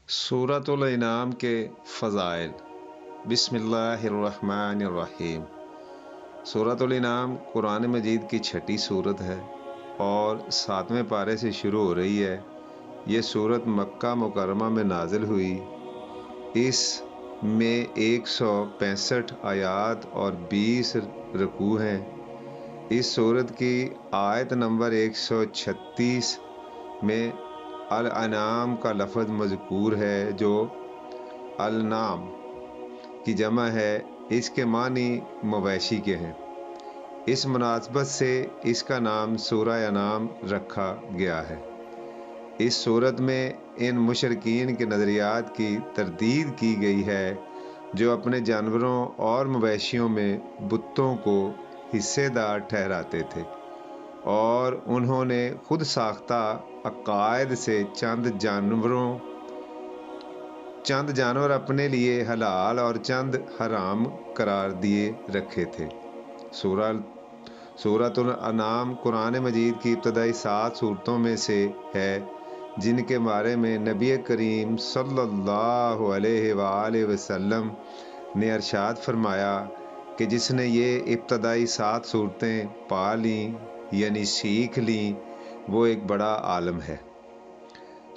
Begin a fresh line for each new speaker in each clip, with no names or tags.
सूरतुल इनाम के फ़ज़ाइल। बिस्मिल्लाहिर्रहमानिर्रहीम। सूरतुल इनाम कुरान मजीद की छठी सूरत है और 7वें पारे से शुरू हो रही है। ये सूरत मक्का मुकर्रमा में नाजिल हुई। इस में 165 आयात और 20 रकू हैं। इस सूरत की आयत नंबर 136 में अल-अनाम का लफ्ज़ मज़कूर है, जो अल-नाम की जमा है। इसके मानी मवेशी के हैं। इस मुनासबत से इसका नाम सूरह अनाम रखा गया है। इस सूरत में इन मुशरिकीन के नज़रियात की तरदीद की गई है जो अपने जानवरों और मवेशियों में बुतों को हिस्सेदार ठहराते थे और उन्होंने खुद साख्ता अकायद से चंद जानवर अपने लिए हलाल और चंद हराम करार दिए रखे थे। सूरतुल अनाम कुरान मजीद की इब्तदाई 7 सूरतों में से है जिनके बारे में नबी करीम सल्लल्लाहु अलैहि वसल्लम ने इरशाद फरमाया कि जिसने ये इब्तदाई 7 सूरतें पा लीं यानी सीख लीं, वो एक बड़ा आलम है।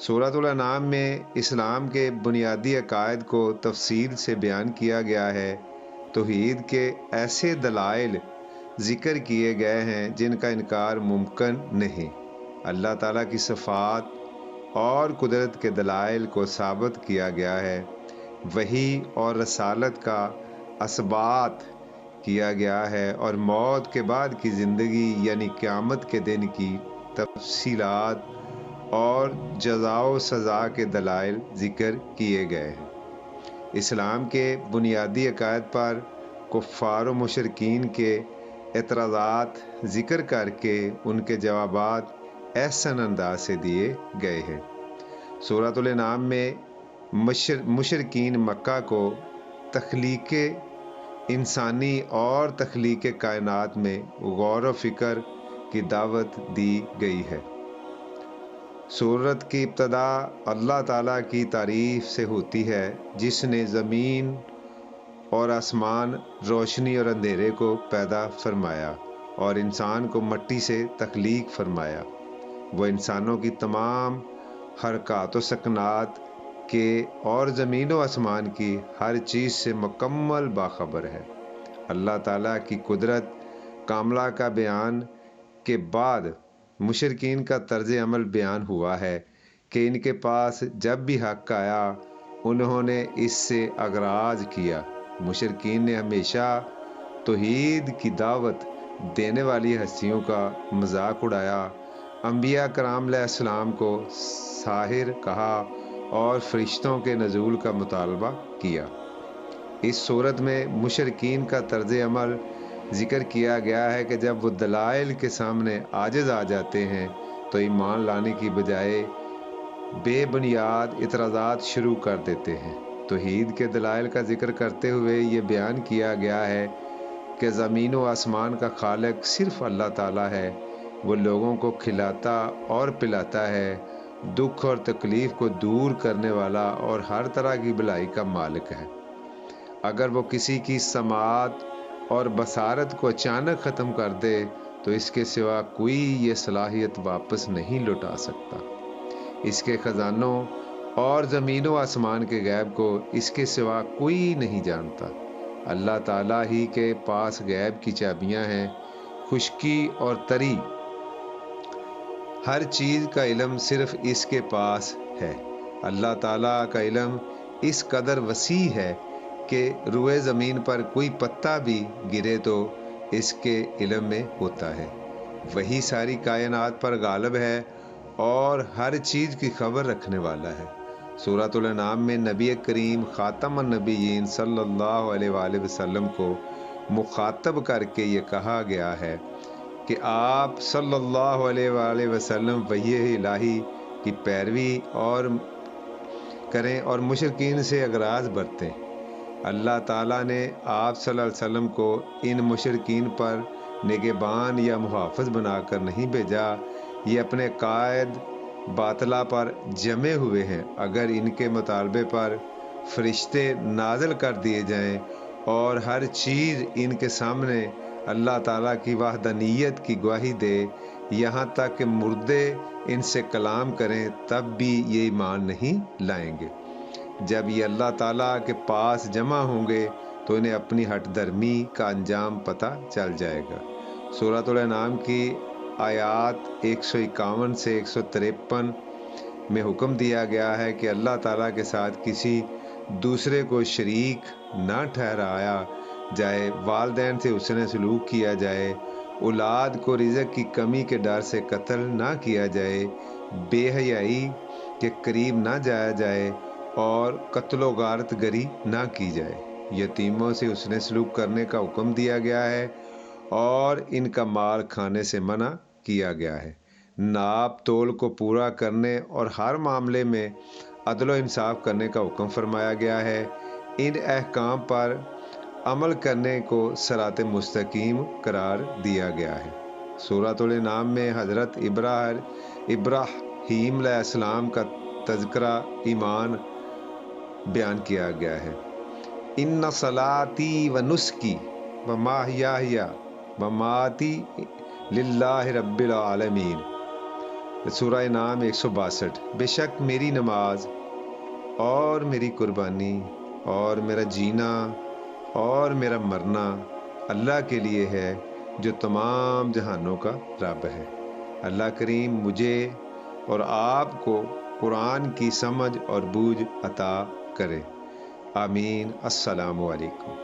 सूरतुल अनाम में इस्लाम के बुनियादी अकायद को तफसील से बयान किया गया है। तौहीद के ऐसे दलाइल ज़िक्र किए गए हैं जिनका इनकार मुमकिन नहीं। अल्लाह ताला की सिफ़ात और कुदरत के दलाइल को साबित किया गया है। वही और रसालत का असबात किया गया है और मौत के बाद की ज़िंदगी यानी क़यामत के दिन की तफसीलात और जज़ा सज़ा के दलाइल ज़िक्र किए गए हैं। इस्लाम के बुनियादी अकायद पर कुफ़ार व मुशरिकीन के एतराज़ात ज़िक्र करके उनके जवाबात ऐसन अंदाज से दिए गए हैं। सूरतुल इनाम में मुशरिकीन मक्का को तख्लीक़े इंसानी और तख्लीक़े कायनात में गौर व फ़िक्र की दावत दी गई है। सूरत की इब्तदा अल्लाह ताला की तारीफ़ से होती है जिसने ज़मीन और आसमान, रोशनी और अंधेरे को पैदा फरमाया और इंसान को मिट्टी से तख्लीक फरमाया। वो इंसानों की तमाम हरकत व सकनात के और ज़मीन व आसमान की हर चीज़ से मुकम्मल बाखबर है। अल्लाह ताला की कुदरत कामला का बयान के बाद मुशरिकीन का तर्ज अमल बयान हुआ है कि इनके पास जब भी हक़ आया उन्होंने इससे अगराज किया। मुशरिकीन ने हमेशा तौहीद की दावत देने वाली हस्तियों का मजाक उड़ाया, अंबिया कराम अलैहिस्सलाम को साहिर कहा और फरिश्तों के नज़ूल का मुतालबा किया। इस सूरत में मुशरिकीन का तर्ज अमल ज़िक्र किया गया है कि जब वो दलाइल के सामने आजिज़ आ जाते हैं तो ईमान लाने की बजाय बेबुनियाद इतराज़ात शुरू कर देते हैं। तौहीद के दलाइल का ज़िक्र करते हुए ये बयान किया गया है कि ज़मीन व आसमान का खालिक सिर्फ़ अल्लाह ताला है। वो लोगों को खिलाता और पिलाता है, दुख और तकलीफ़ को दूर करने वाला और हर तरह की भलाई का मालिक है। अगर वो किसी की समाअत और बसारत को अचानक ख़त्म कर दे तो इसके सिवा कोई ये सलाहियत वापस नहीं लौटा सकता। इसके ख़जानों और ज़मीन व आसमान के गैब को इसके सिवा कोई नहीं जानता। अल्लाह ताला ही के पास गैब की चाबियां हैं। खुश्की और तरी हर चीज़ का इल्म सिर्फ़ इसके पास है। अल्लाह ताला का इल्म इस कदर वसी है कि रुए ज़मीन पर कोई पत्ता भी गिरे तो इसके इल्म में होता है। वही सारी कायनात पर गालिब है और हर चीज़ की खबर रखने वाला है। सूरतुल अनाम में नबी करीम ख़ातमुन नबिय्यीन सल्लल्लाहु अलैहि वसल्लम को मुखातब करके ये कहा गया है कि आप सल्लल्लाहु अलैहि वसल्लम वही इलाही की पैरवी और करें और मुशरिकीन से अगराज बरतें। अल्लाह ताला ने आप सल्लल्लाहु अलैहि वसल्लम को इन मुशरिकीन पर निगहबान या मुहाफ़िज़ बनाकर नहीं भेजा। ये अपने कायद باطلا پر جمے ہوئے ہیں۔ اگر ان کے مطالبے پر فرشتے نازل کر دیے جائیں اور ہر چیز ان کے سامنے اللہ تعالیٰ کی وحدانیت کی گواہی دے، یہاں تک کہ مردے ان سے کلام کریں، تب بھی یہ ایمان نہیں لائیں گے۔ جب یہ اللہ تعالیٰ کے پاس جمع ہوں گے تو انہیں اپنی ہٹ درمی کا انجام پتہ چل جائے گا۔ سورۃ الانعام کی آیات 151 سے 153 میں حکم دیا گیا ہے کہ اللہ تعالیٰ کے ساتھ کسی دوسرے کو شریک نہ ٹھہرایا جائے، والدین سے حسن سلوک کیا جائے، اولاد کو رزق کی کمی کے ڈر سے قتل نہ کیا جائے، بے حیائی کے قریب نہ جایا جائے اور قتل و غارت گری نہ کی جائے۔ یتیموں سے حسن سلوک کرنے کا حکم دیا گیا ہے اور ان کا مال کھانے سے منع کیا گیا ہے۔ ناپ تول کو پورا کرنے اور ہر معاملے میں عدل و انصاف کرنے کا حکم فرمایا گیا ہے۔ ان احکام پر عمل کرنے کو صراط مستقیم قرار دیا گیا ہے۔ سورۃ الانعام میں حضرت ابراہیم علیہ السلام کا تذکرہ ایمان بیان کیا گیا ہے۔ ان صلاتی و نسکی و محیای و مماتی للہ رب العالمین، سورہ انعام 162۔ بے شک میری نماز اور میری قربانی اور میرا جینا اور میرا مرنا اللہ کے لیے ہے جو تمام جہانوں کا رب ہے۔ اللہ کریم مجھے اور آپ کو قرآن کی سمجھ اور بوجھ عطا کرے، آمین۔ السلام علیکم۔